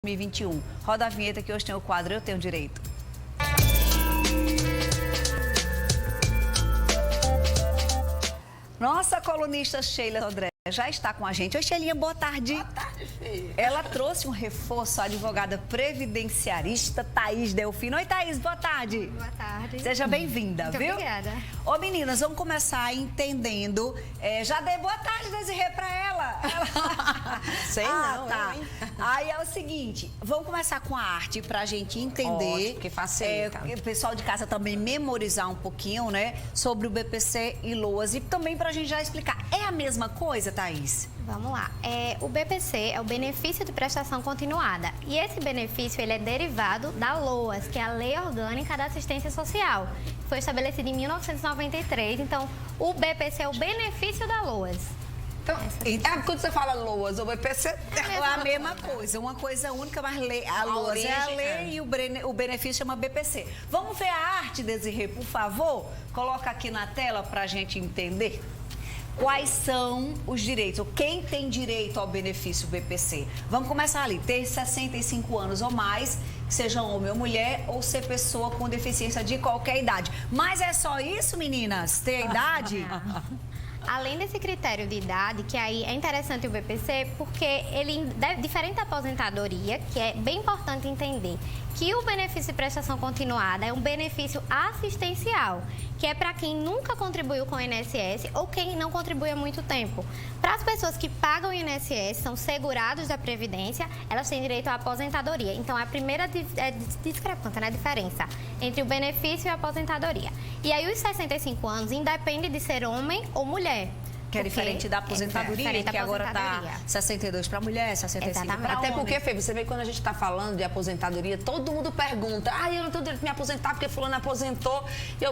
2021. Roda a vinheta que hoje tem o quadro Eu Tenho Direito. Nossa colunista Sheila Sodré já está com a gente. Oi, Sheilinha, boa tarde. Boa tarde, filha. Ela trouxe um reforço, a advogada previdenciarista Thaís Delfino. Oi, Thaís, boa tarde. Boa tarde. Seja bem-vinda, Muito viu? obrigada. Ô, meninas, vamos começar entendendo. Já dei boa tarde, Desirê, pra ela. Sei não, tá. eu, hein? Aí é o seguinte, vamos começar com a arte pra gente entender. Ótimo, que facilita. O pessoal de casa também memorizar um pouquinho, né, sobre o BPC e LOAS. E também pra gente já explicar. É a mesma coisa, Thaís? Vamos lá. O BPC é o benefício de prestação continuada. E esse benefício ele é derivado da LOAS, que é a Lei Orgânica da Assistência Social. Foi estabelecida em 1993. Então, o BPC é o benefício da LOAS. Então, quando você fala LOAS ou BPC, É a mesma coisa, uma coisa única, mas a LOAS é a lei e o benefício chama BPC. Vamos ver a arte, Desirê, por favor? Coloca aqui na tela pra gente entender. Quais são os direitos, ou quem tem direito ao benefício BPC? Vamos começar ali, ter 65 anos ou mais, seja homem ou mulher, ou ser pessoa com deficiência de qualquer idade. Mas é só isso, meninas? Ter a idade? Além desse critério de idade, que aí é interessante o BPC, porque ele, diferente da aposentadoria, que é bem importante entender, que o benefício de prestação continuada é um benefício assistencial, que é para quem nunca contribuiu com o INSS ou quem não contribui há muito tempo. Para as pessoas que pagam o INSS, são segurados da Previdência, elas têm direito à aposentadoria. Então, a primeira discrepância, né, a diferença entre o benefício e a aposentadoria. E aí, os 65 anos independe de ser homem ou mulher. Que é diferente da aposentadoria, que agora está 62 para mulher, 65 para homem. Até porque, Fê, você vê que quando a gente está falando de aposentadoria, todo mundo pergunta, eu não tenho direito de me aposentar porque fulano aposentou.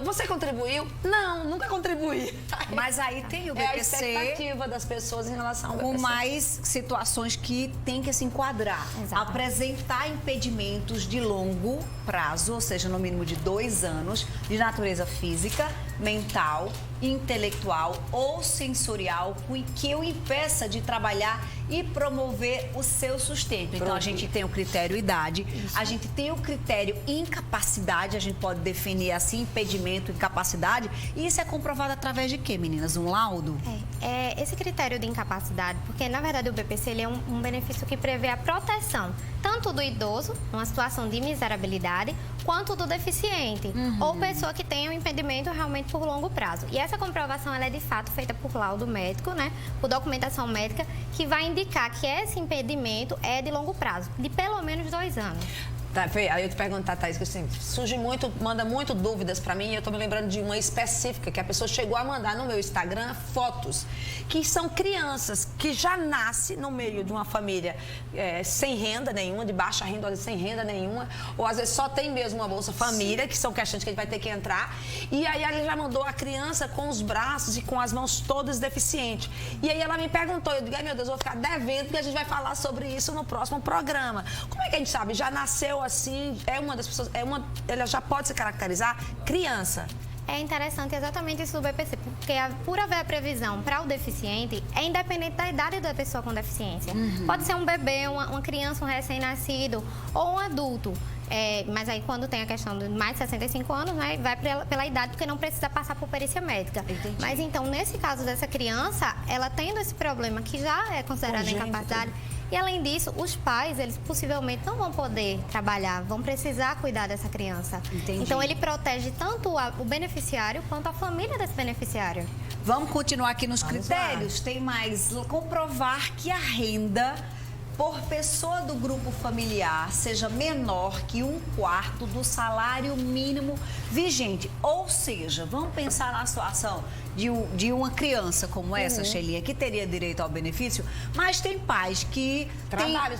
Você contribuiu? Não, nunca contribuí. Mas aí tem o BPC... É a expectativa das pessoas em relação ao BPC. Com mais situações que tem que se enquadrar. Exatamente. Apresentar impedimentos de longo prazo, ou seja, no mínimo de 2 anos, de natureza física, mental, intelectual ou sensorial que o impeça de trabalhar e promover o seu sustento. Então, a gente tem o critério idade, a gente tem o critério incapacidade, a gente pode definir assim, impedimento, incapacidade, e isso é comprovado através de quê, meninas? Um laudo? Esse critério de incapacidade, porque na verdade o BPC ele é um benefício que prevê a proteção tanto do idoso, numa situação de miserabilidade, quanto do deficiente, ou pessoa que tenha um impedimento realmente por longo prazo. E essa comprovação ela é de fato feita por laudo médico, né, por documentação médica, que vai indicar que esse impedimento é de longo prazo, de pelo menos 2 anos. Tá, Fê, aí eu te perguntar, Thaís, que assim, manda muito dúvidas pra mim, e eu tô me lembrando de uma específica, que a pessoa chegou a mandar no meu Instagram fotos, que são crianças que já nascem no meio de uma família sem renda nenhuma, de baixa renda, sem renda nenhuma, ou às vezes só tem mesmo uma Bolsa Família, que são questões que a gente vai ter que entrar, e aí ela já mandou a criança com os braços e com as mãos todas deficientes. E aí ela me perguntou, eu digo, meu Deus, eu vou ficar devendo, porque a gente vai falar sobre isso no próximo programa. Como é que a gente sabe? Já nasceu assim, uma das pessoas, ela já pode se caracterizar criança. É interessante exatamente isso do BPC, porque por haver a previsão para o deficiente, é independente da idade da pessoa com deficiência. Pode ser um bebê, uma criança, um recém-nascido ou um adulto. Mas aí quando tem a questão de mais de 65 anos, né, vai pela idade, porque não precisa passar por perícia médica. Entendi. Mas então, nesse caso dessa criança, ela tendo esse problema que já é considerado incapacidade, e além disso, os pais, eles possivelmente não vão poder trabalhar, vão precisar cuidar dessa criança. Entendi. Então, ele protege tanto o beneficiário quanto a família desse beneficiário. Vamos continuar aqui nos critérios. Tem mais comprovar que a renda por pessoa do grupo familiar seja menor que 1/4 do salário mínimo vigente. Ou seja, vamos pensar na situação de uma criança como essa, Sheilinha, que teria direito ao benefício, mas tem pais que trabalham,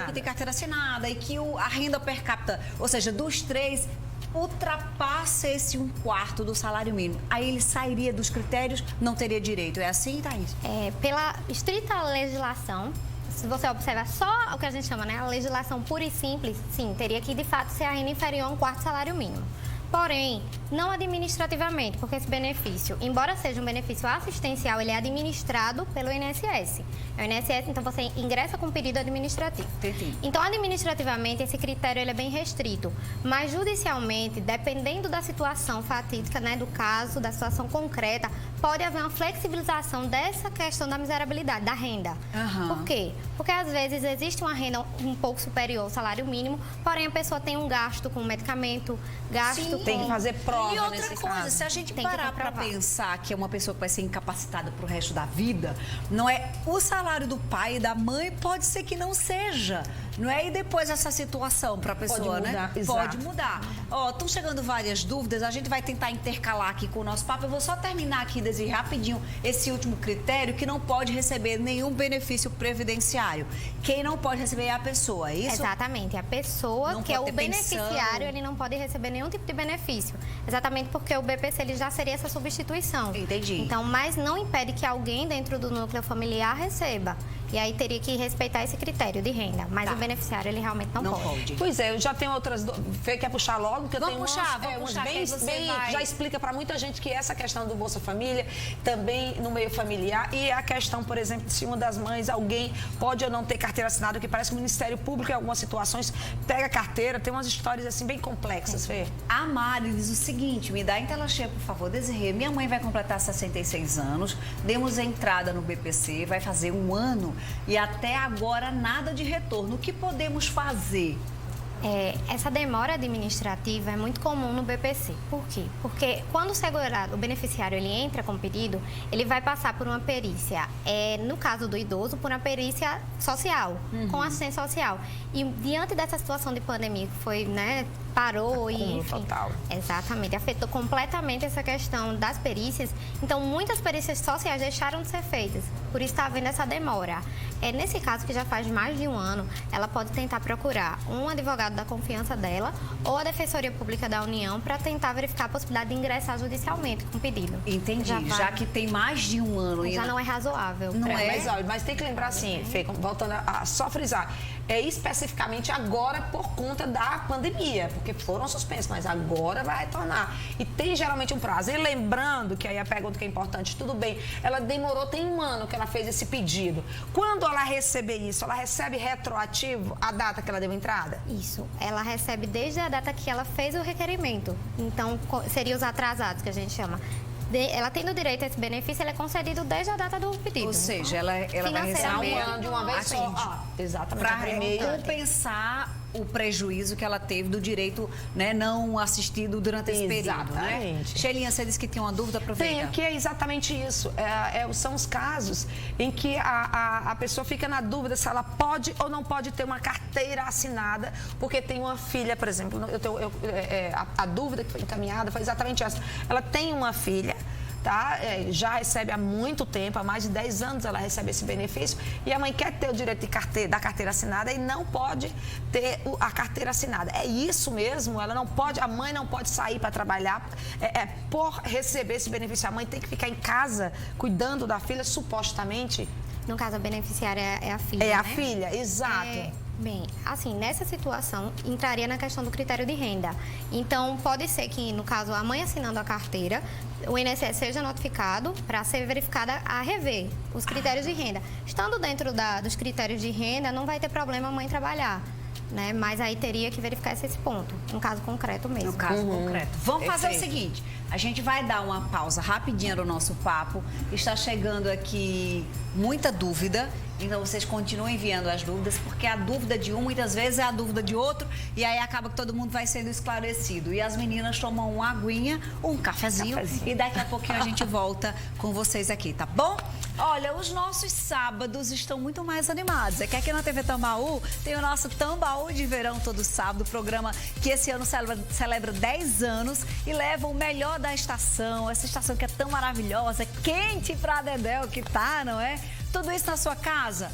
que têm carteira assinada e que a renda per capita, ou seja, dos 3, ultrapassa esse 1/4 do salário mínimo. Aí ele sairia dos critérios, não teria direito. É assim, Thaís? Pela estrita legislação, se você observar só o que a gente chama, né, a legislação pura e simples, sim, teria que de fato ser a renda inferior a 1/4 salário mínimo. Porém, não administrativamente, porque esse benefício, embora seja um benefício assistencial, ele é administrado pelo INSS. É o INSS, então você ingressa com pedido administrativo. Entendi. Então, administrativamente, esse critério ele é bem restrito. Mas, judicialmente, dependendo da situação fatídica, né, do caso, da situação concreta, pode haver uma flexibilização dessa questão da miserabilidade, da renda. Aham. Por quê? Porque, às vezes, existe uma renda um pouco superior ao salário mínimo, porém, a pessoa tem um gasto com medicamento, gasto Sim. com... Tem que fazer prova E outra nesse coisa, caso. se a gente Tem que parar para comprovar. pensar que é uma pessoa que vai ser incapacitada pro resto da vida, não é o salário do pai e da mãe, pode ser que não seja. Não é? E depois essa situação para a pessoa, mudar, né? exato. Pode mudar. Ó, estão chegando várias dúvidas, a gente vai tentar intercalar aqui com o nosso papo. Eu vou só terminar aqui, Desirê, rapidinho, esse último critério, que não pode receber nenhum benefício previdenciário. Quem não pode receber é a pessoa, é isso? Exatamente. A pessoa Não que é pode o ter pensão. beneficiário, ele não pode receber nenhum tipo de benefício. Exatamente porque o BPC ele já seria essa substituição. Entendi. Então, mas não impede que alguém dentro do núcleo familiar receba. E aí teria que respeitar esse critério de renda. Mas Tá. o beneficiário, ele realmente não, pode. Pois é, eu já tenho outras... Fê, quer puxar logo? Porque eu Vamos tenho puxar, umas, vamos umas puxar, que bem, aí você bem vai. já explica para muita gente que essa questão do Bolsa Família, também no meio familiar, e a questão, por exemplo, se uma das mães, alguém pode ou não ter carteira assinada, que parece que o Ministério Público, em algumas situações, pega a carteira, tem umas histórias assim bem complexas, Fê. A Mari diz o seguinte, me dá em tela cheia, por favor, Desirê. Minha mãe vai completar 66 anos, demos entrada no BPC, vai fazer 1 ano e até agora nada de retorno. O que podemos fazer? Essa demora administrativa é muito comum no BPC. Por quê? Porque quando o segurado, o beneficiário, ele entra com o pedido, ele vai passar por uma perícia, no caso do idoso, por uma perícia social, com assistência social. E diante dessa situação de pandemia que foi, né, parou e, enfim, total. Exatamente, afetou completamente essa questão das perícias. Então, muitas perícias sociais deixaram de ser feitas, por isso está havendo essa demora. Nesse caso, que já faz mais de 1 ano, ela pode tentar procurar um advogado da confiança dela ou a Defensoria Pública da União para tentar verificar a possibilidade de ingressar judicialmente com o pedido. Entendi, já que tem mais de 1 ano. Já não é razoável. Não é? Mas, olha, mas tem que lembrar assim, Fê, voltando a só frisar, especificamente agora por conta da pandemia, porque foram suspensos, mas agora vai retornar. E tem geralmente um prazo. E lembrando, que aí a pergunta que é importante, tudo bem, ela demorou, tem 1 ano que ela fez esse pedido. Quando ela receber isso, ela recebe retroativo a data que ela deu entrada? Isso, ela recebe desde a data que ela fez o requerimento. Então, seriam os atrasados, que a gente chama. Ela tendo direito a esse benefício, ele é concedido desde a data do pedido. Ou seja, ela vai receber financeiramente, 1 ano de uma vez só. Exatamente. para a primeira. compensar o prejuízo que ela teve do direito, né, não assistido durante esse período. Né? Exatamente. Sheilinha, você disse que tinha uma dúvida, aproveita. Tem, que é exatamente isso. São os casos em que a pessoa fica na dúvida se ela pode ou não pode ter uma carteira assinada, porque tem uma filha, por exemplo. A dúvida que foi encaminhada foi exatamente essa. Ela tem uma filha, tá? Já recebe há muito tempo, há mais de 10 anos ela recebe esse benefício, e a mãe quer ter o direito da carteira assinada e não pode ter a carteira assinada. É isso mesmo? Ela não pode, a mãe não pode sair para trabalhar por receber esse benefício. A mãe tem que ficar em casa cuidando da filha, supostamente. No caso, a beneficiária é a filha, É a né? filha, exato. Bem, assim, nessa situação, entraria na questão do critério de renda. Então, pode ser que, no caso, a mãe assinando a carteira, o INSS seja notificado para ser verificada a rever os critérios de renda. Estando dentro dos critérios de renda, não vai ter problema a mãe trabalhar, né? Mas aí teria que verificar esse ponto, no caso concreto mesmo. No caso concreto. Vamos fazer o Perfeito. seguinte, a gente vai dar uma pausa rapidinha no nosso papo. Está chegando aqui muita dúvida, então vocês continuem enviando as dúvidas, porque a dúvida de um muitas vezes é a dúvida de outro, e aí acaba que todo mundo vai sendo esclarecido. E as meninas tomam uma aguinha, um cafezinho, e daqui a pouquinho a gente volta com vocês aqui, tá bom? Olha, os nossos sábados estão muito mais animados. É que aqui na TV Tambaú tem o nosso Tambaú de Verão todo sábado, programa que esse ano celebra 10 anos e leva o melhor da estação, essa estação que é tão maravilhosa, quente pra dedéu que tá, não é? Tudo isso na sua casa.